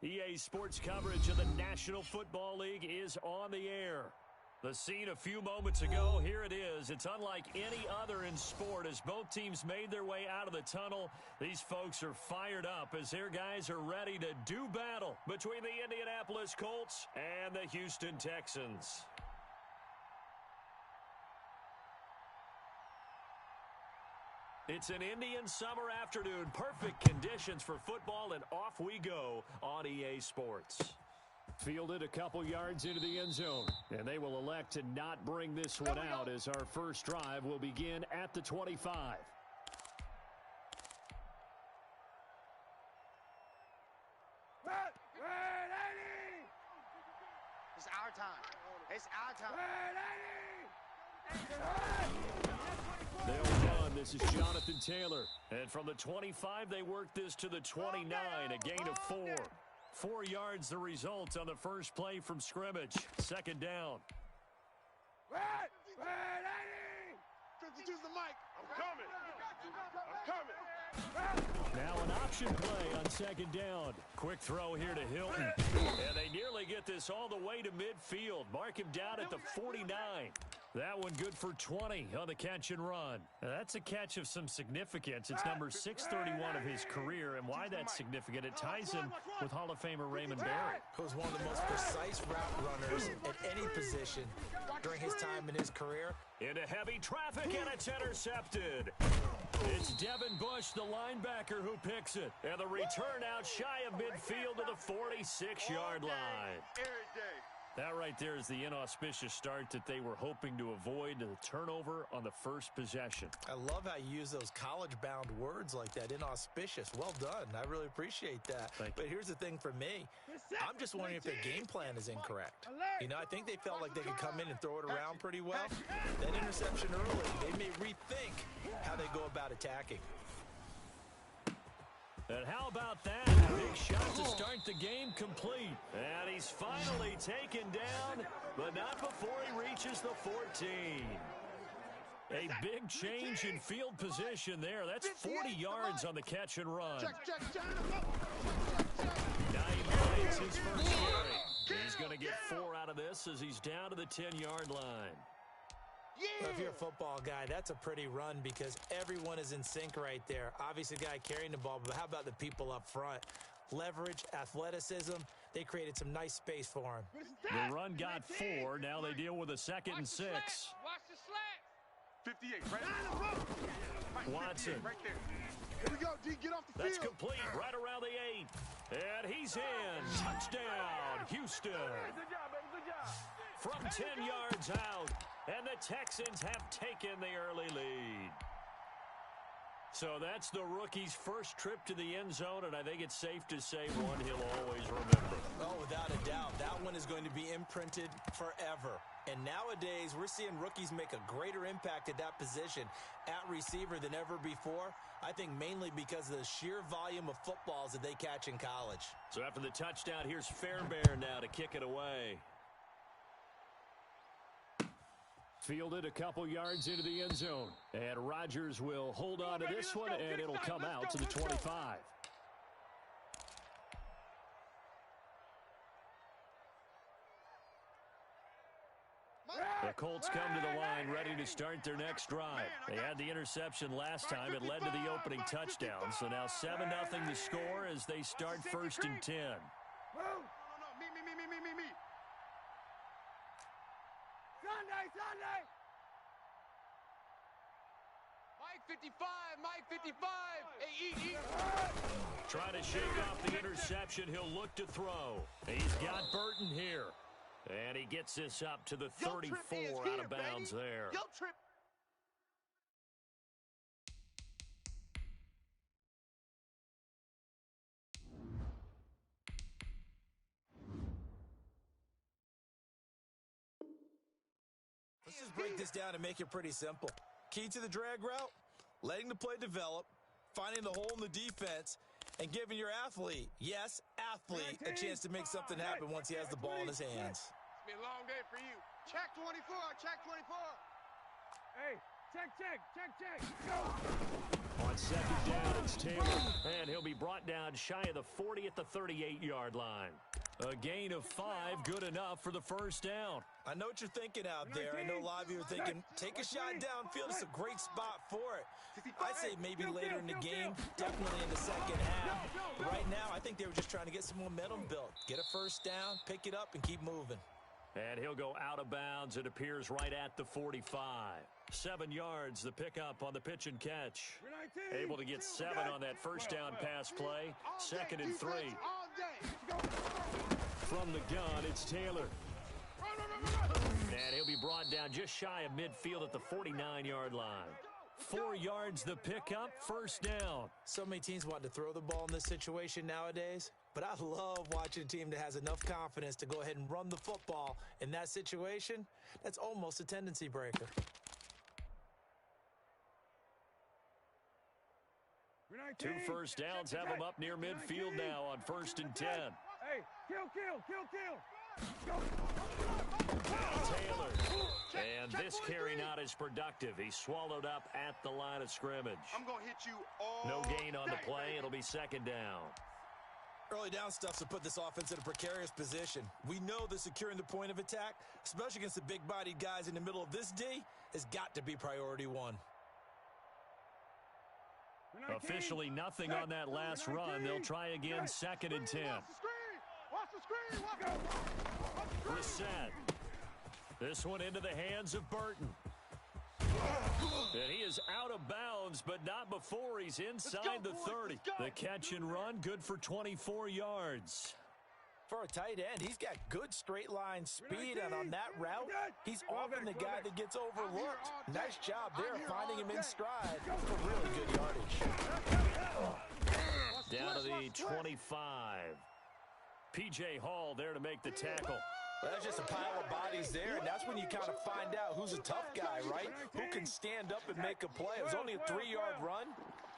EA Sports coverage of the National Football League is on the air. The scene a few moments ago, here it is. It's unlike any other in sport as both teams made their way out of the tunnel. These folks are fired up as their guys are ready to do battle between the Indianapolis Colts and the Houston Texans. It's an Indian summer afternoon. Perfect conditions for football, and off we go on EA Sports. Fielded a couple yards into the end zone, and they will elect to not bring this one out as our first drive will begin at the 25. It's our time. It's our time. They'll run. This is Jonathan Taylor. And from the 25, they work this to the 29, a gain of 4. 4 yards the result on the first play from scrimmage. Second down. 52's the mic. I'm coming. Now an option play on second down. Quick throw here to Hilton. And they nearly get this all the way to midfield. Mark him down at the 49. That one good for 20 on the catch and run. Now that's a catch of some significance. It's number 631 of his career, and why that's significant, it ties him with Hall of Famer Raymond Barry. Who's one of the most precise route runners at any position during his time in his career. Into heavy traffic, and it's intercepted. It's Devin Bush, the linebacker, who picks it. And the return out shy of midfield to the 46-yard line. Every day. That right there is the inauspicious start that they were hoping to avoid, the turnover on the first possession. I love how you use those college-bound words like that, inauspicious. Well done. I really appreciate that. But here's the thing for me. I'm just wondering if their game plan is incorrect. You know, I think they felt like they could come in and throw it around pretty well. That interception early, they may rethink how they go about attacking. And how about that? Big shot to start the game complete. And he's finally taken down, but not before he reaches the 14. A big change in field position there. That's 40 yards on the catch and run. 9 plays his first carry. He's going to get 4 out of this as he's down to the 10-yard line. Well, if you're a football guy, that's a pretty run because everyone is in sync right there. Obviously, the guy carrying the ball, but how about the people up front? Leverage, athleticism, they created some nice space for him. The run got 4. Now they deal with a 2nd and 6. Watch the slant. 58, right? Watson. Right there. Here we go, D. Get off the That's field. complete right around the 8. And he's in. Touchdown, Houston. Good job, baby. Good job. From 10 yards out. And the Texans have taken the early lead. So that's the rookie's first trip to the end zone, and I think it's safe to say one he'll always remember. Oh, without a doubt, that one is going to be imprinted forever. And nowadays, we're seeing rookies make a greater impact at that position at receiver than ever before. I think mainly because of the sheer volume of footballs that they catch in college. So after the touchdown, here's Fairbairn now to kick it away. Fielded a couple yards into the end zone. And Rodgers will hold on to this one, and it'll come out to the 25. The Colts come to the line ready to start their next drive. They had the interception last time. It led to the opening touchdown. So now 7-0 the score as they start 1st and 10. No, me. Sunday. Mike 55, Mike 55. Hey, eat. Trying to shake off the interception. He'll look to throw. He's got Burton here. And he gets this up to the 34 out of bounds there. Yo, trip. Let's just break this down and make it pretty simple. Key to the drag route, letting the play develop, finding the hole in the defense, and giving your athlete, yes, athlete, a chance to make something happen once he has the ball in his hands. It's been a long day for you. Check 24. Hey, Check. Go. On second down, it's Taylor, and he'll be brought down shy of the 40 at the 38-yard line. A gain of 5, good enough for the first down. I know what you're thinking out there. I know a lot of you are thinking, take a shot downfield. It's a great spot for it. I'd say maybe later in the game, definitely in the second half. But right now, I think they were just trying to get some momentum built. Get a first down, pick it up, and keep moving. And he'll go out of bounds. It appears right at the 45. 7 yards, the pickup on the pitch and catch. Able to get 7 on that first down pass play. 2nd and 3. From the gun, it's Taylor. And he'll be brought down just shy of midfield at the 49-yard line. 4 yards the pickup, first down. So many teams want to throw the ball in this situation nowadays, but I love watching a team that has enough confidence to go ahead and run the football. In that situation, that's almost a tendency breaker. Two first downs have them up near midfield now on 1st and 10. Hey, kill. Taylor. And this carry not as productive. He's swallowed up at the line of scrimmage. I'm going to hit you all No gain on the play. It'll be 2nd down. Early down stuff to put this offense in a precarious position. We know that securing the point of attack, especially against the big-bodied guys in the middle of this D, has got to be priority 1. Officially nothing on that last run. They'll try again, 2nd and 10. Watch the screen. Brissett. This one into the hands of Burton. And he is out of bounds, but not before he's inside the 30. The catch and run, good for 24 yards. For a tight end, he's got good straight line speed, and on that route, he's often the guy that gets overlooked. Nice job there, finding him in stride for really good yardage. Down to the 25. P.J. Hall there to make the tackle. Well, that's just a pile of bodies there, and that's when you kind of find out who's a tough guy, right? Who can stand up and make a play. It was only a 3-yard run,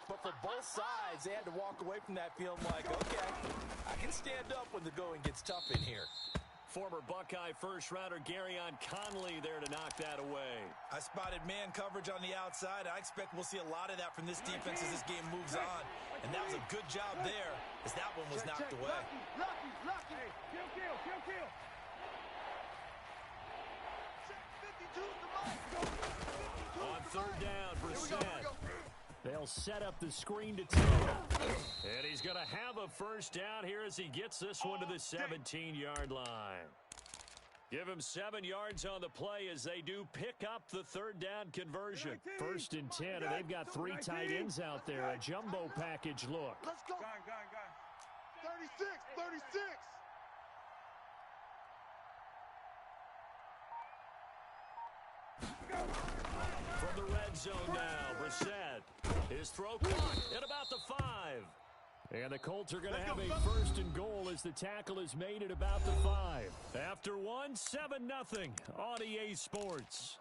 but for both sides, they had to walk away from that feeling like, okay, I can stand up when the going gets tough in here. Former Buckeye first-rounder Garyon Conley there to knock that away. I spotted man coverage on the outside. I expect we'll see a lot of that from this defense as this game moves on. And that was a good job there as that one was knocked away. Lucky. Kill. On 3rd down, Brissett. They'll set up the screen to Taylor. And he's going to have a first down here as he gets this one to the 17-yard line. Give him 7 yards on the play as they do pick up the 3rd down conversion. 1st and 10, and they've got 3 tight ends out there. A jumbo package look. Let's go. Gone. 36. From the red zone now, Brissett. His throw caught at about the 5. And the Colts are going to have a 1st and goal as the tackle is made at about the 5. After 1, 7-0 on EA Sports.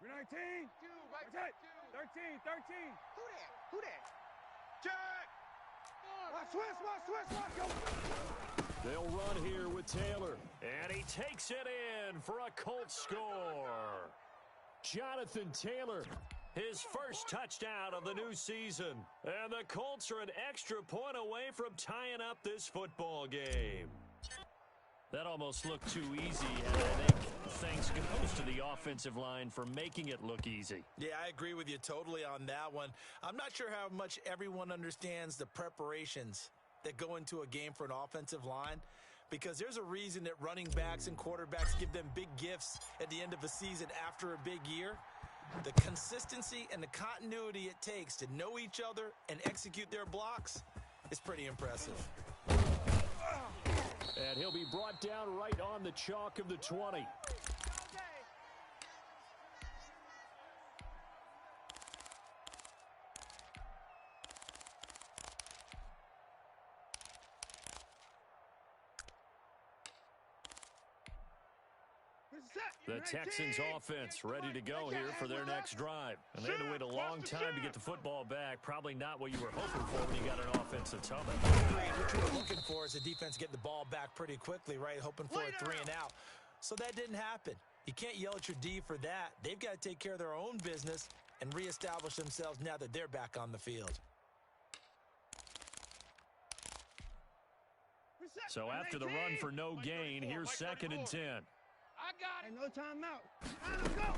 19. 13. Who that? Check. Watch. Go. They'll run here with Taylor. And he takes it in for a Colts score. Jonathan Taylor, his first touchdown of the new season. And the Colts are an extra point away from tying up this football game. That almost looked too easy, and I think thanks goes to the offensive line for making it look easy. Yeah, I agree with you totally on that one. I'm not sure how much everyone understands the preparations that go into a game for an offensive line, because there's a reason that running backs and quarterbacks give them big gifts at the end of a season after a big year. The consistency and the continuity it takes to know each other and execute their blocks is pretty impressive. And he'll be brought down right on the chalk of the 20. The Texans offense ready to go here for their next drive. And they had to wait a long time to get the football back. Probably not what you were hoping for when you got an offense that's humming. What you were looking for is the defense getting the ball back pretty quickly, right? Hoping for a 3 and out. So that didn't happen. You can't yell at your D for that. They've got to take care of their own business and reestablish themselves now that they're back on the field. So after the run for no gain, here's 2nd and 10. I got it. No timeout. Let's go.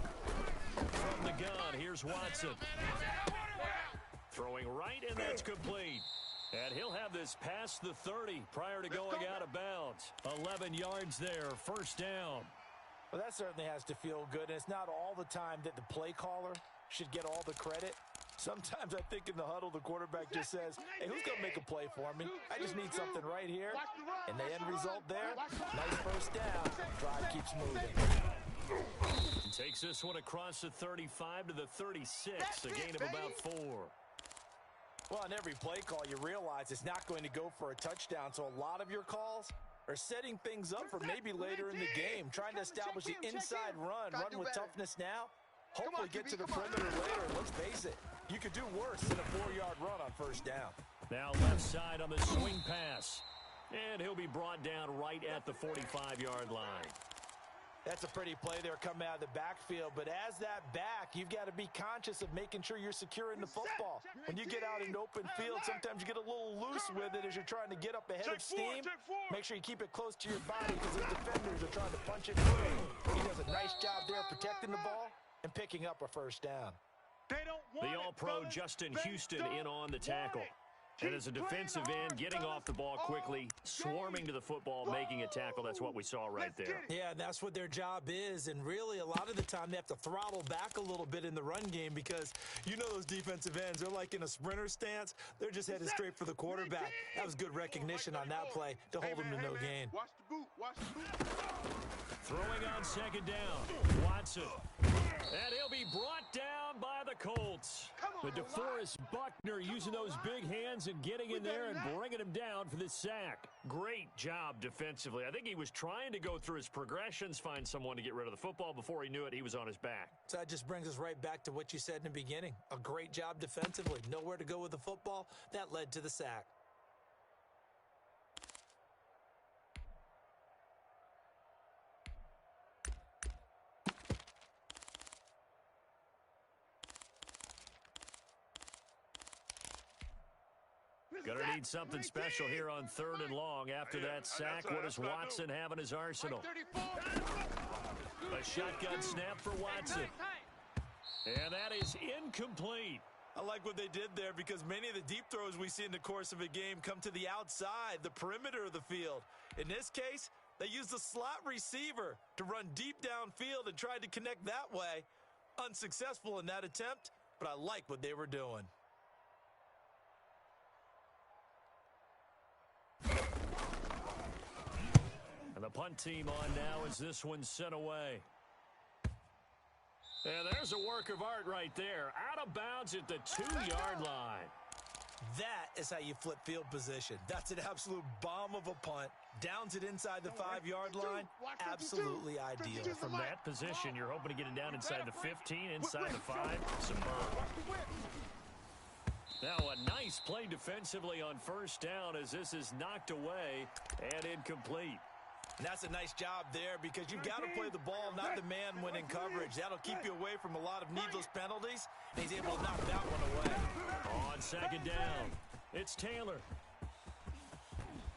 From the gun, here's Watson. Throwing right, and that's complete. And he'll have this past the 30 prior to going out of bounds. 11 yards there, 1st down. Well, that certainly has to feel good, and it's not all the time that the play caller should get all the credit. Sometimes I think in the huddle, the quarterback just says, hey, who's going to make a play for me? I just need something right here. And the end result there, nice 1st down. Drive keeps moving. Takes this one across the 35 to the 36, a gain of about 4. Well, on every play call, you realize it's not going to go for a touchdown, so a lot of your calls are setting things up for maybe later in the game, trying to establish the inside run with toughness now, hopefully get to the perimeter later. Let's face it, you could do worse than a 4-yard run on 1st down. Now left side on the swing pass, and he'll be brought down right at the 45-yard line. That's a pretty play there coming out of the backfield, but as that back, you've got to be conscious of making sure you're securing the football. When you get out in open field, sometimes you get a little loose with it as you're trying to get up ahead of steam. Make sure you keep it close to your body because those defenders are trying to punch it through. He does a nice job there protecting the ball and picking up a 1st down. The All-Pro Justin Houston in on the tackle. And as a defensive end, getting off the ball quickly, swarming to the football, making a tackle. That's what we saw right there. Yeah, that's what their job is. And really, a lot of the time, they have to throttle back a little bit in the run game because you know those defensive ends, they're like in a sprinter stance. They're just headed straight for the quarterback. That was good recognition on that play to hold him to no gain. Watch the boot. Watch the boot. Throwing on 2nd down, Watson. And he'll be brought down by the Colts. But DeForest Buckner using those big hands and getting in there and bringing him down for the sack. Great job defensively. I think he was trying to go through his progressions, find someone to get rid of the football. Before he knew it, he was on his back. So that just brings us right back to what you said in the beginning. A great job defensively. Nowhere to go with the football. That led to the sack. Gonna need something special here on 3rd and long. After that sack, what does Watson have in his arsenal? A shotgun snap for Watson. And that is incomplete. I like what they did there because many of the deep throws we see in the course of a game come to the outside, the perimeter of the field. In this case, they used the slot receiver to run deep downfield and tried to connect that way. Unsuccessful in that attempt, but I like what they were doing. And the punt team on now as this one's sent away. And there's a work of art right there. Out of bounds at the 2-yard line. That is how you flip field position. That's an absolute bomb of a punt. Downs it inside the 5-yard line. Absolutely ideal. From that position, you're hoping to get it down inside the 15, inside the 5. Superb. Now a nice play defensively on 1st down as this is knocked away and incomplete. And that's a nice job there because you've got to play the ball, not the man when in coverage. That'll keep you away from a lot of needless penalties, and he's able to knock that one away. On 2nd down, it's Taylor.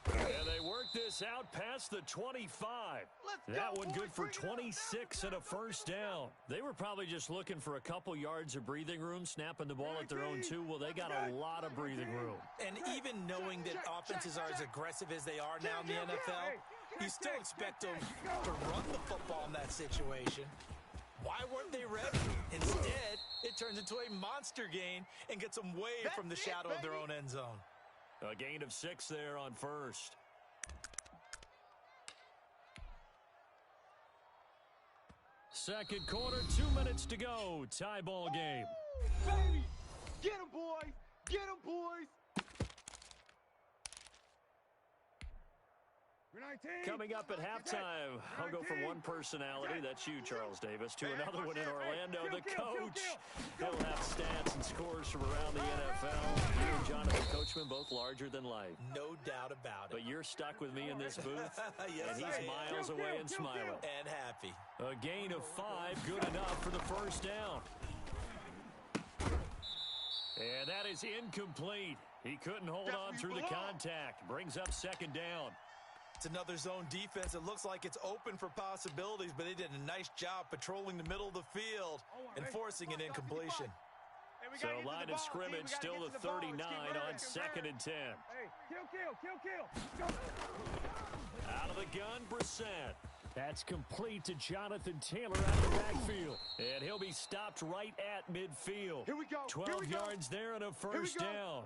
And they work this out past the 25. That one good for 26 and a 1st down. They were probably just looking for a couple yards of breathing room, snapping the ball at their own 2. Well, they got a lot of breathing room. And even knowing that offenses are as aggressive as they are now in the NFL, you still expect them to run the football in that situation. Why weren't they ready? Instead, it turns into a monster gain and gets them way from the shadow of their own end zone. A gain of 6 there on 1st. Second quarter, 2 minutes to go. Tie ball game. Baby! Get him, boys! Get him, boys! Coming up at halftime, I'll go from one personality, that's you, Charles Davis, to another one in Orlando, the coach. He'll have stats and scores from around the NFL. You and Jonathan Coachman both larger than life. No doubt about it. But you're stuck with me in this booth, yes, and he's miles away and smiling. And happy. A gain of 5, good enough for the first down. And that is incomplete. He couldn't hold on through the contact. Brings up second down. It's another zone defense. It looks like it's open for possibilities, but they did a nice job patrolling the middle of the field and forcing an incompletion. So line of scrimmage still the 39 on 2nd and 10. Kill. Out of the gun, Brissett. That's complete to Jonathan Taylor out of the backfield. And he'll be stopped right at midfield. Here we go. 12 yards there and a first down.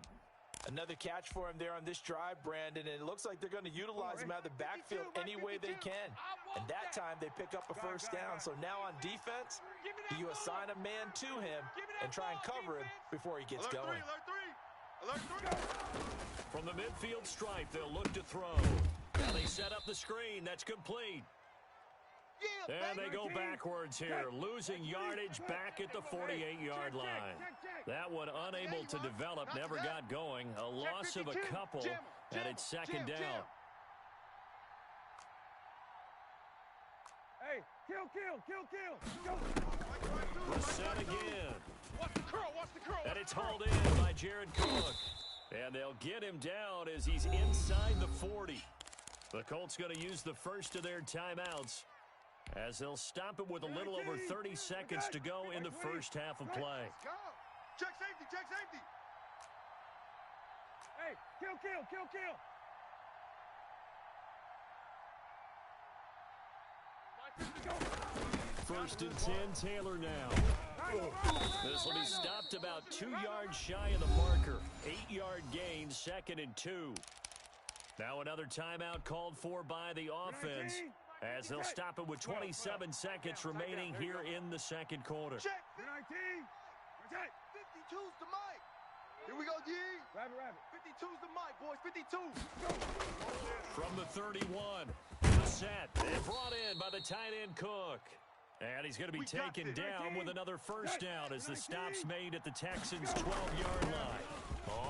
Another catch for him there on this drive, Brandon, and it looks like they're going to utilize him out of the backfield any way they can. And that time they pick up a first down. So now on defense, you assign a man to him and try and cover him before he gets going. Alert three. From the midfield stripe, they'll look to throw. Now they set up the screen. That's complete. And they go backwards here, losing yardage back at the 48-yard line. That one unable to develop, never got going. A loss of a couple, and it's second down. Hey, kill. Brissett again. Watch the curl. And it's hauled in by Jared Cook. And they'll get him down as he's inside the 40. The Colts going to use the first of their timeouts, as they'll stop it with a little over 30 seconds to go in the first half of play. Check safety. Hey, kill. First and 10, Taylor now. This will be stopped about 2 yards shy of the marker. 8-yard gain, 2nd and 2. Now another timeout called for by the offense, as they'll stop it with 27 seconds remaining here in the second quarter. Check. 52's the mic. Here we go, D. Rabbit. 52's the mic, boys. 52. From the 31, the set. And brought in by the tight end Cook. And he's going to be taken down with another first down as the stop's made at the Texans' 12-yard line.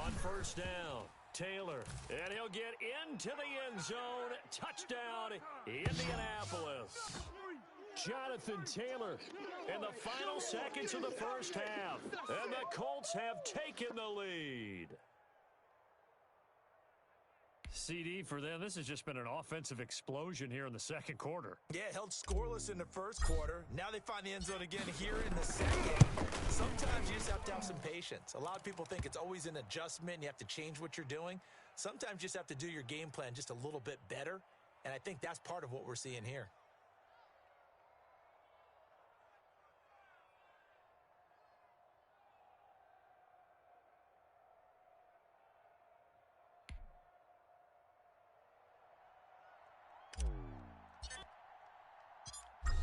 On first down, Taylor. And he'll get into the end zone. Touchdown, Indianapolis. Jonathan Taylor in the final seconds of the first half. And the Colts have taken the lead. CD for them, this has just been an offensive explosion here in the second quarter. Yeah, held scoreless in the first quarter. Now they find the end zone again here in the second. Sometimes you just have to have some patience. A lot of people think it's always an adjustment. You have to change what you're doing. Sometimes you just have to do your game plan just a little bit better. And I think that's part of what we're seeing here.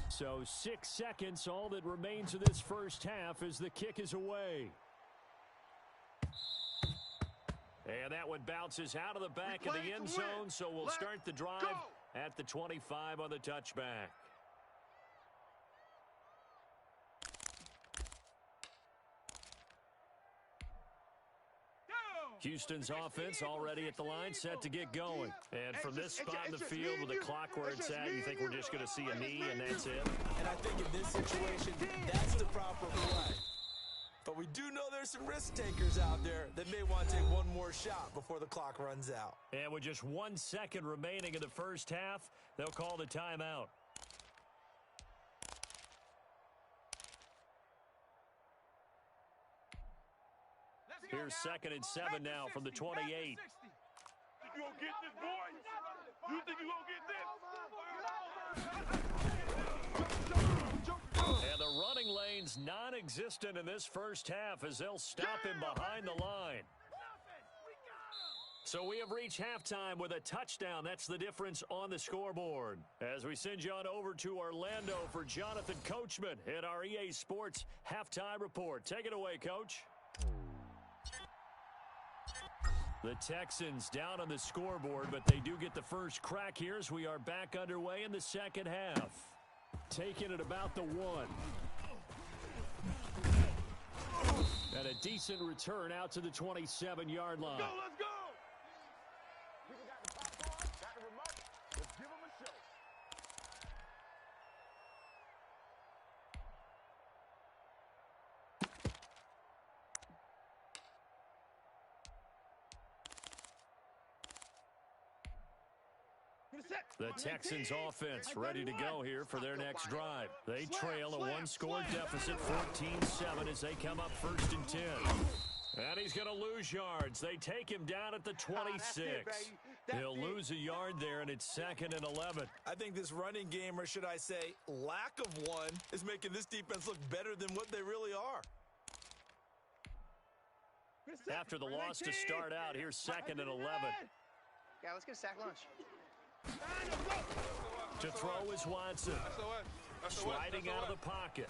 So 6 seconds, all that remains of this first half as the kick is away. And that one bounces out of the back of the end zone, so we'll start the drive at the 25 on the touchback. Houston's offense already at the line, set to get going. And from this spot in the field with the clock where it's at, you think we're just going to see a knee and that's it? And I think in this situation, that's the proper play. But we do know there's some risk takers out there that may want to take one more shot before the clock runs out. And with just 1 second remaining in the first half, they'll call the timeout. Here's 2nd and 7 now from the 28. You gonna get this, boy? You think you gonna get this? And the running lane's non-existent in this first half as they'll stop him behind the line. So we have reached halftime with a touchdown. That's the difference on the scoreboard. As we send you on over to Orlando for Jonathan Coachman in our EA Sports Halftime Report. Take it away, Coach. The Texans down on the scoreboard, but they do get the first crack here as we are back underway in the second half. Taking it about the 1. And a decent return out to the 27-yard line. Let's go! People got the popcorn, got the remote. Let's give them a show. The Texans offense ready to go here for their next drive. They trail a one-score deficit, 14-7, as they come up 1st and 10. And he's going to lose yards. They take him down at the 26. He'll lose a yard there, and it's 2nd and 11. I think this running game, or should I say lack of one, is making this defense look better than what they really are. After the loss to start out, here's 2nd and 11. Yeah, let's get a sack lunch. To throw is Watson. Sliding out of the pocket.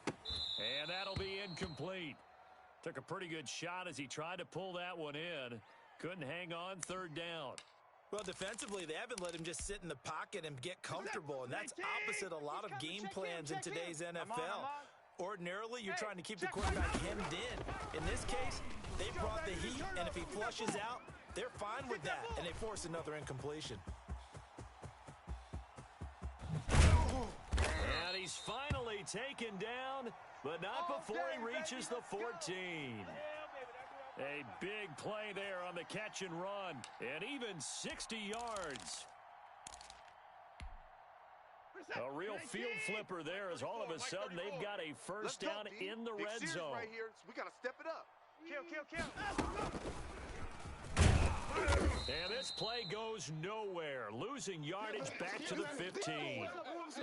And that'll be incomplete. Took a pretty good shot as he tried to pull that one in. Couldn't hang on 3rd down. Well, defensively, they haven't let him just sit in the pocket and get comfortable, and that's opposite a lot of game plans in today's NFL. Ordinarily, you're trying to keep the quarterback hemmed in. In this case, they brought the heat, and if he flushes out, they're fine with that, and they force another incompletion. And he's finally taken down, but not before he reaches the 14. A big play there on the catch and run, and even 60 yards. A real field flipper there, as all of a sudden they've got a first down in the red zone. Right here, so we got to step it up. Kill. And this play goes nowhere, losing yardage back to the 15.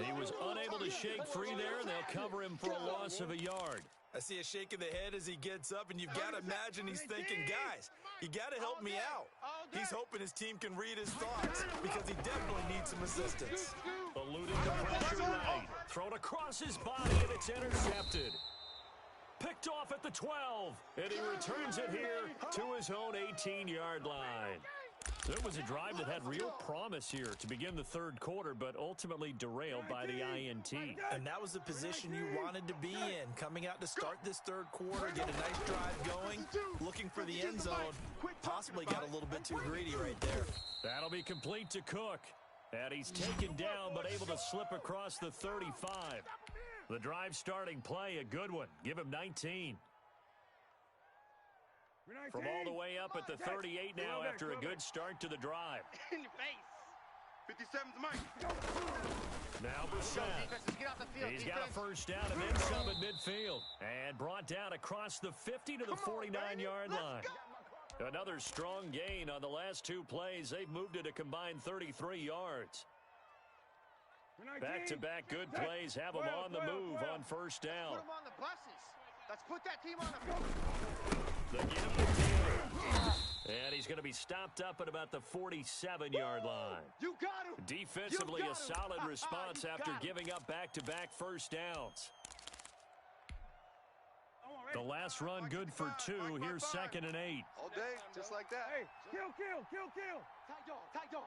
He was unable to shake free there, and they'll cover him for a loss of a yard. I see a shake of the head as he gets up, and you've got to imagine he's thinking, guys, you got to help me out. He's hoping his team can read his thoughts because he definitely needs some assistance. Eluding the pressure right. Thrown across his body, and it's intercepted. Picked off at the 12, and he returns it here to his own 18-yard line. So it was a drive that had real promise here to begin the 3rd quarter, but ultimately derailed by the INT. And that was the position you wanted to be in, coming out to start this 3rd quarter, get a nice drive going, looking for the end zone. Possibly got a little bit too greedy right there. That'll be complete to Cook. And he's taken down, but able to slip across the 35. The drive starting play, a good one. Give him 19. From all the way up at the 38 now after a good start to the drive. In your face. 57's Mike. Now Brissett. He's got a first down and then some at midfield. And brought down across the 50 to the 49-yard line. Another strong gain on the last 2 plays. They've moved it a combined 33 yards. Back-to-back good plays have them on the move on first down. Put them on the buses. Let's put that team on the... They get him to Taylor. And he's going to be stopped up at about the 47-yard line. You got him. Defensively, a solid response after giving up back-to-back first downs. The last run good for 2. Here's 2nd and 8. All day, just like that. Hey, kill. Tight dog.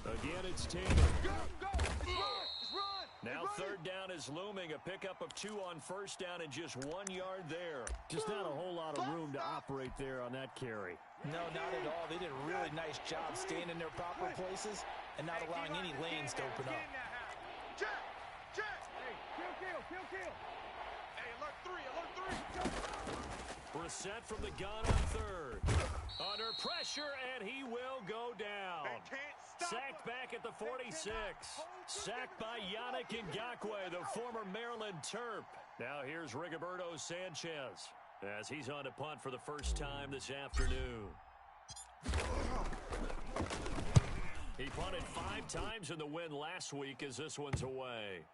Again, it's Taylor. Go. It's run. Now 3rd down is looming. A pickup of 2 on first down and just 1 yard there. Just not a whole lot of room to operate there on that carry. No, not at all. They did a really nice job staying in their proper places and not allowing any lanes to open up. Check. Hey, kill. Hey, alert 3. Brissett from the gun on 3rd. Under pressure, and he will go down. Sacked back at the 46. Sacked by Yannick Ngakoue, the former Maryland Terp. Now here's Rigoberto Sanchez as he's on to punt for the first time this afternoon. He punted 5 times in the win last week as this one's away.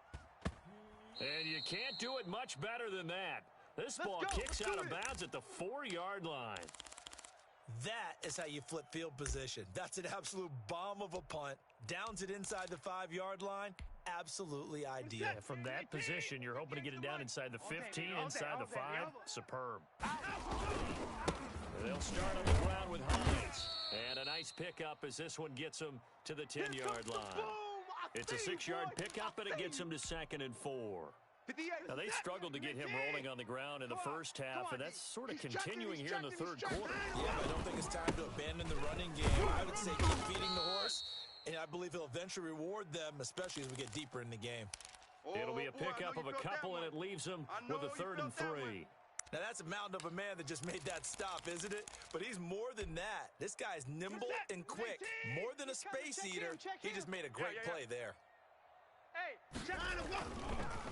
And you can't do it much better than that. This ball kicks out of bounds at the 4-yard line. That is how you flip field position. That's an absolute bomb of a punt. Downs it inside the 5-yard line. Absolutely ideal. Yeah, from that position, you're hoping to get it down inside the 15, inside the 5. Superb. They'll start on the ground with Hines. And a nice pickup as this one gets them to the 10-yard line. It's a 6-yard pickup, and it gets them to 2nd and 4. Now, they struggled to get him rolling on the ground in the first half, and that's sort of continuing here in the third quarter. Yeah, I don't think it's time to abandon the running game. I would say keep feeding the horse, and I believe he'll eventually reward them, especially as we get deeper in the game. It'll be a pickup of a couple, and it leaves them with a 3rd and 3. Now, that's a mountain of a man that just made that stop, isn't it? But he's more than that. This guy's nimble and quick. More than a space eater. He just made a great play there.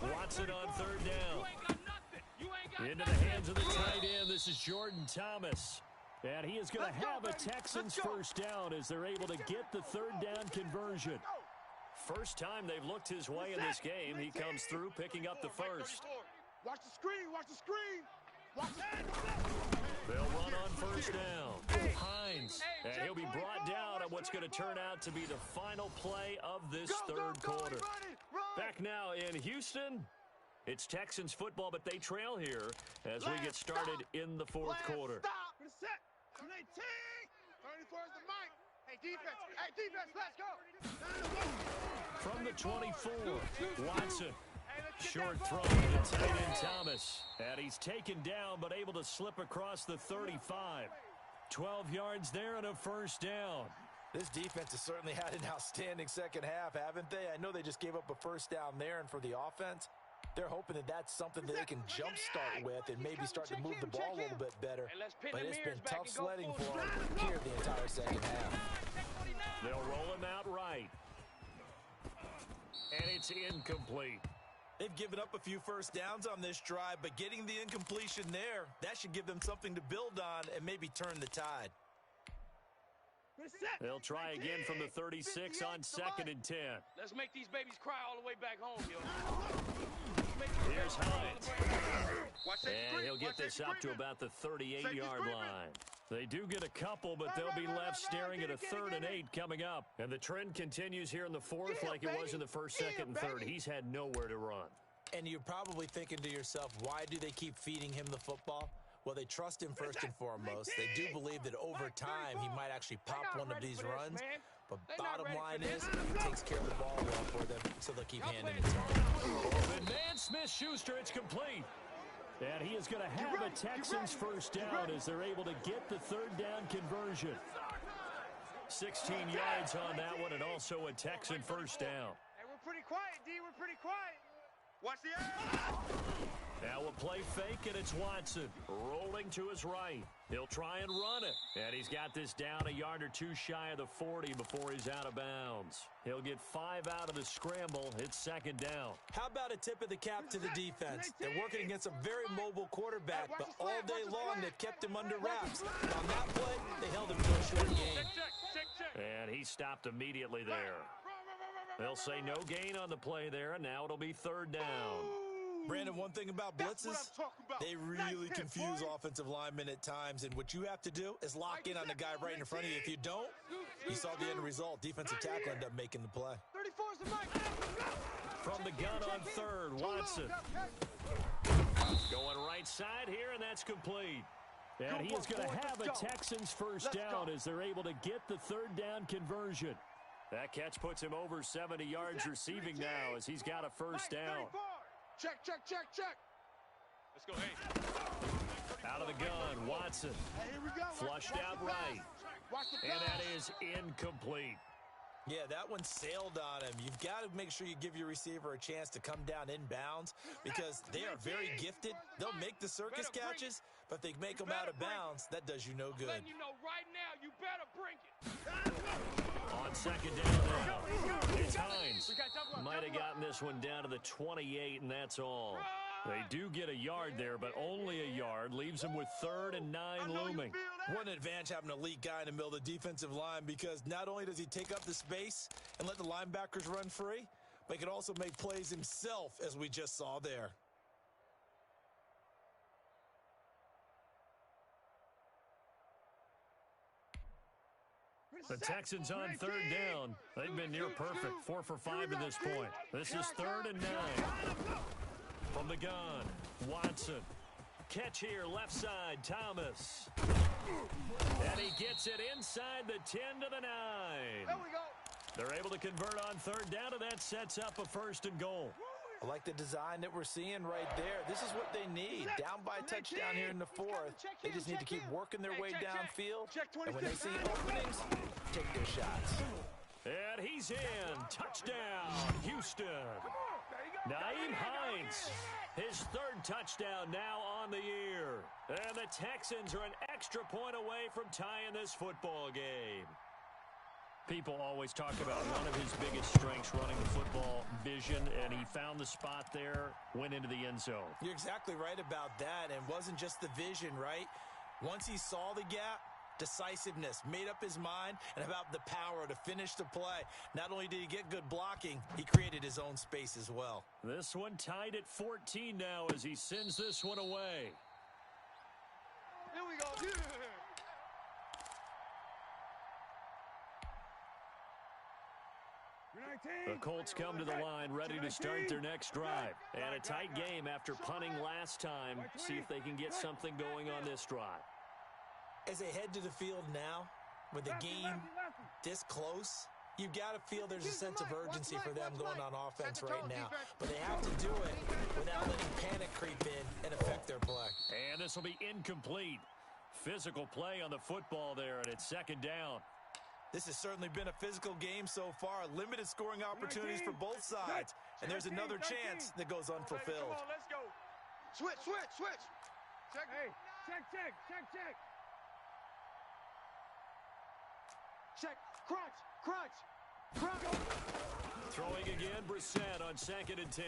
Watson on 3rd down. Into the hands of the tight end. This is Jordan Thomas. And he is going to have a Texans first down as they're able to get the 3rd down conversion. First time they've looked his way in this game. He comes through picking up the first. Watch the screen. Watch the screen. They'll run on first down. Hines. And he'll be brought down on what's going to turn out to be the final play of this third quarter. Back now in Houston, it's Texans football, but they trail here as we get started in the fourth quarter. From the 24, Watson. Short throw to the tight end Thomas. And he's taken down but able to slip across the 35. 12 yards there and a first down. This defense has certainly had an outstanding second half, haven't they? I know they just gave up a first down there, and for the offense, they're hoping that that's something that they can jumpstart with and maybe start to move the ball a little bit better. But it's been tough sledding for them here the entire second half. They'll roll him out right. And it's incomplete. They've given up a few first downs on this drive, but getting the incompletion there, that should give them something to build on and maybe turn the tide. They'll try again from the 36 on 2nd and 10. Let's make these babies cry all the way back home, yo. Here's Hines. And he'll get this up to about the 38-yard line. They do get a couple, but they'll be left staring at a 3rd and 8 coming up. And the trend continues here in the fourth like it was in the first, second, and third. He's had nowhere to run. And you're probably thinking to yourself, why do they keep feeding him the football? Well, they trust him first and foremost. They do believe that over time he might actually pop one of these runs. But bottom line is, he takes care of the ball well for them, so they'll keep handing it to him. Open man, Smith-Schuster, it's complete. And he is going to have a Texans first down as they're able to get the 3rd down conversion. 16 yards on that one, and also a Texan first down. Hey, we're pretty quiet, D. We're pretty quiet. Watch the air. Now we'll play fake, and it's Watson rolling to his right. He'll try and run it. And he's got this down a yard or two shy of the 40 before he's out of bounds. He'll get 5 out of the scramble. It's 2nd down. How about a tip of the cap to the defense? They're working against a very mobile quarterback, but all day long they've kept him under wraps. On that play, they held him to a short game. And he stopped immediately there. They'll say no gain on the play there, and now it'll be 3rd down. Brandon, one thing about blitzes, they really confuse offensive linemen at times, and what you have to do is lock in on the guy right in front of you. If you don't, you saw the end result. Defensive tackle ended up making the play. From the gun on 3rd, Watson. Going right side here, and that's complete. And he is going to have a Texans first down as they're able to get the 3rd down conversion. That catch puts him over 70 yards receiving now as he's got a first down. Check. Let's go, hey. Out of the gun, Watson. Flushed out right. And that is incomplete. Yeah, that one sailed on him. You've got to make sure you give your receiver a chance to come down inbounds because they are very gifted. They'll make the circus catches, but if they make them out of bounds, that does you no good. Letting you know right now, you better bring it. On 2nd down now, it's Hines. Might have gotten this one down to the 28, and that's all. They do get a yard there, but only a yard. Leaves them with 3rd and 9 looming. What an advantage having an elite guy in the middle of the defensive line because not only does he take up the space and let the linebackers run free, but he can also make plays himself, as we just saw there. The Texans on 3rd down. They've been near perfect, 4 for 5 to this point. This is 3rd and 9. From the gun, Watson. Catch here, left side, Thomas. And he gets it inside the 10 to the 9. There we go. They're able to convert on third down, and that sets up a 1st and goal. I like the design that we're seeing right there. This is what they need. Down by a touchdown here in the 4th. They just need to keep working their way downfield. And when they see openings, take their shots. And he's in. Touchdown, Houston. Nyheim Hines, his 3rd touchdown now on the year. And the Texans are an extra point away from tying this football game. People always talk about one of his biggest strengths running the football, vision, and he found the spot there, went into the end zone. You're exactly right about that, and wasn't just the vision, right? Once he saw the gap, decisiveness, made up his mind, and about the power to finish the play. Not only did he get good blocking, he created his own space as well. This one tied at 14 now as he sends this one away. Here we go. Yeah. The Colts come to the line ready to start their next drive. And a tight game after punting last time. See if they can get something going on this drive. As they head to the field now, with the game this close, you've got to feel there's a sense of urgency for them going on offense right now. But they have to do it without letting panic creep in and affect their play. And this will be incomplete. Physical play on the football there, and it's 2nd down. This has certainly been a physical game so far. Limited scoring opportunities for both sides. And there's another chance that goes unfulfilled. Come on, let's go. Switch. Check. Hey, check. Check. Crunch. Throwing again, Brissett on 2nd and 10.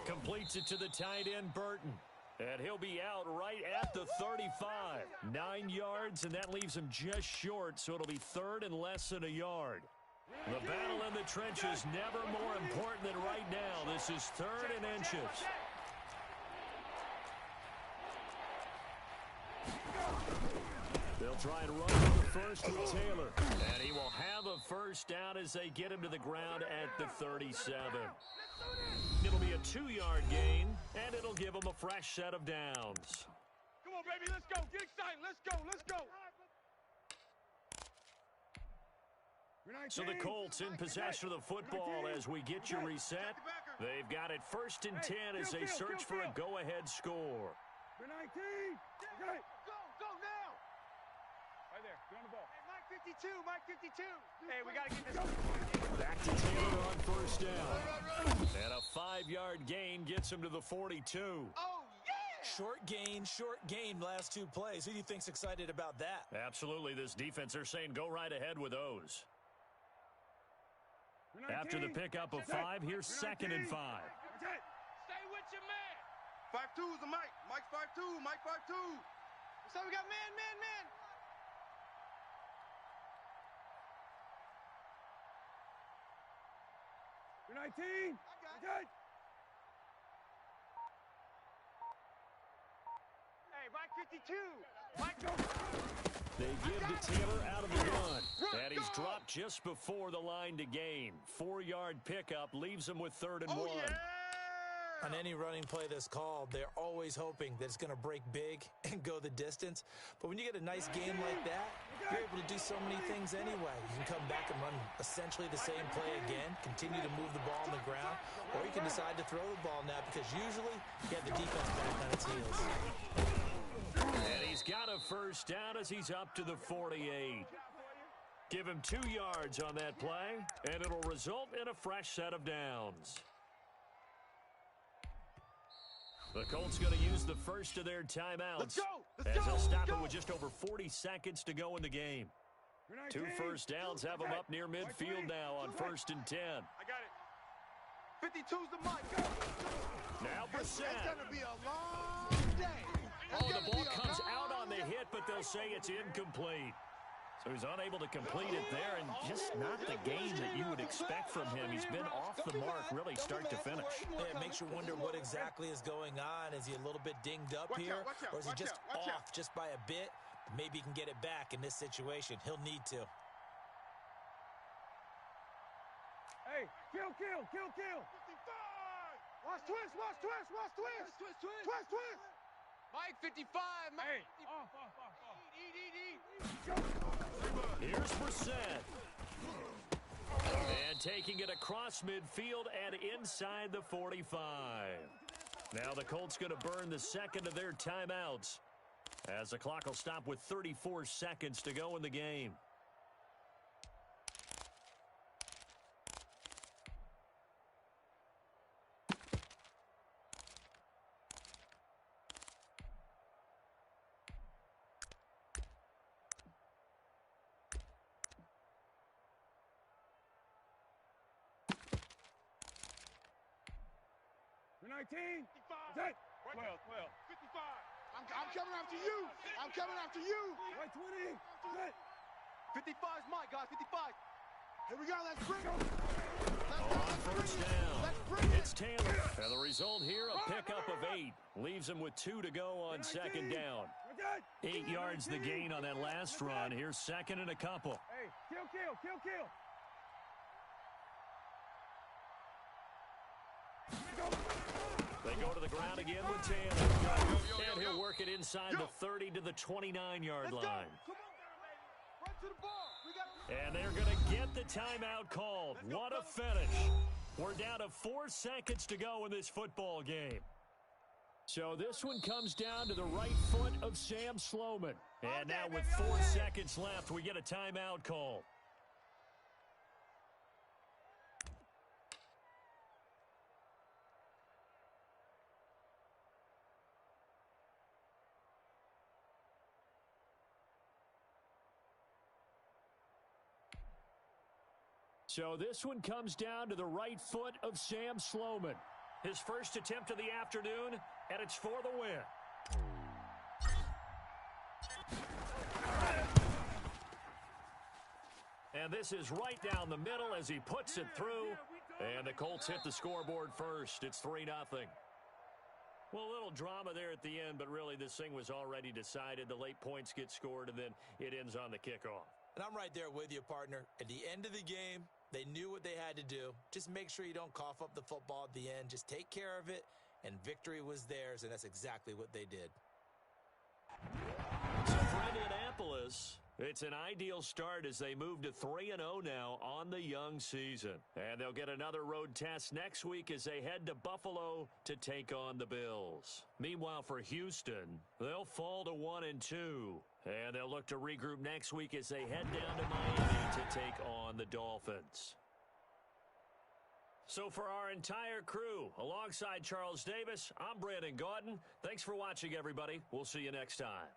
Completes it to the tight end, Burton. And he'll be out right at the 35. 9 yards, and that leaves him just short, so it'll be 3rd and less than a yard. The battle in the trenches never more important than right now. This is 3rd and inches. They'll try and run for the first with Taylor. And he will have a first down as they get him to the ground at the 37. It'll be a 2-yard gain, and it'll give him a fresh set of downs. Come on, baby, let's go. Get excited. Let's go. So the Colts in possession of the football as we get you reset. They've got it 1st and 10 as they search for a go-ahead score. Go now. Right there. Get on the ball. Hey, Mike 52. Hey, we got to get this. Back to Taylor on 1st down. And a 5-yard gain gets him to the 42. Oh, yeah! Short gain, last 2 plays. Who do you think's excited about that? Absolutely, this defense, they're saying go right ahead with those. After the pickup of 5, here's 2nd and 5. Stay with your man. 5-2 is the Mike. Mike 5-2. So we got man. You're 19. Okay. Hey, Mike 52. They give to Taylor out of the gun. And he's dropped just before the line to gain. 4-yard pickup leaves him with 3rd and 1. Yeah. On any running play that's called, they're always hoping that it's going to break big and go the distance. But when you get a nice game like that, you're able to do so many things anyway. You can come back and run essentially the same play again, continue to move the ball on the ground, or you can decide to throw the ball now because usually you have the defense back on its heels. And he's got a first down as he's up to the 48. Give him 2 yards on that play, and it'll result in a fresh set of downs. The Colts going to use the first of their timeouts. As they'll stop it with just over 40 seconds to go in the game. 2 first downs have them up near midfield now on 1st and 10. I got it. 52's the Mike. Now Brissett. It's going to be a long day. Oh, the ball comes out on the hit, but they'll say it's incomplete. So he's unable to complete it there, and just not the game that you would expect from him. He's been off the mark really start to finish. Yeah, it makes you wonder what exactly is going on. Is he a little bit dinged up here, or is he just off just by a bit? Maybe he can get it back in this situation. He'll need to. Hey, kill. 55. Watch twist. Mike 55. Mike. Hey, off. Eat. Here's Brissett. And taking it across midfield and inside the 45. Now the Colts going to burn the second of their timeouts, as the clock will stop with 34 seconds to go in the game. You're 19. 55. 12. 55. I'm coming after you. I'm coming after you. Right 20. 55 is mine, guys. 55. Here we go. Let's bring it. On first down, it's Taylor. And the result here, a pickup of 8. Leaves him with 2 to go on second down. 8 yards the gain on that last run. Here's second and a couple. Hey, kill. They go to the ground again with Taylor. And he'll work it inside the 30 to the 29-yard line. Come on, run to the ball. And they're going to get the timeout called. What a finish. We're down to 4 seconds to go in this football game. So this one comes down to the right foot of Sam Sloman. And now with 4 seconds left, we get a timeout call. So this one comes down to the right foot of Sam Sloman. His first attempt of the afternoon, and it's for the win. And this is right down the middle as he puts it through. And the Colts hit the scoreboard first. It's 3-0. Well, a little drama there at the end, but really this thing was already decided. The late points get scored, and then it ends on the kickoff. And I'm right there with you, partner. At the end of the game, they knew what they had to do. Just make sure you don't cough up the football at the end. Just take care of it, and victory was theirs, and that's exactly what they did. So for Indianapolis, it's an ideal start as they move to 3-0 now on the young season. And they'll get another road test next week as they head to Buffalo to take on the Bills. Meanwhile, for Houston, they'll fall to 1-2. And they'll look to regroup next week as they head down to Miami to take on the Dolphins. So for our entire crew, alongside Charles Davis, I'm Brandon Gaudin. Thanks for watching, everybody. We'll see you next time.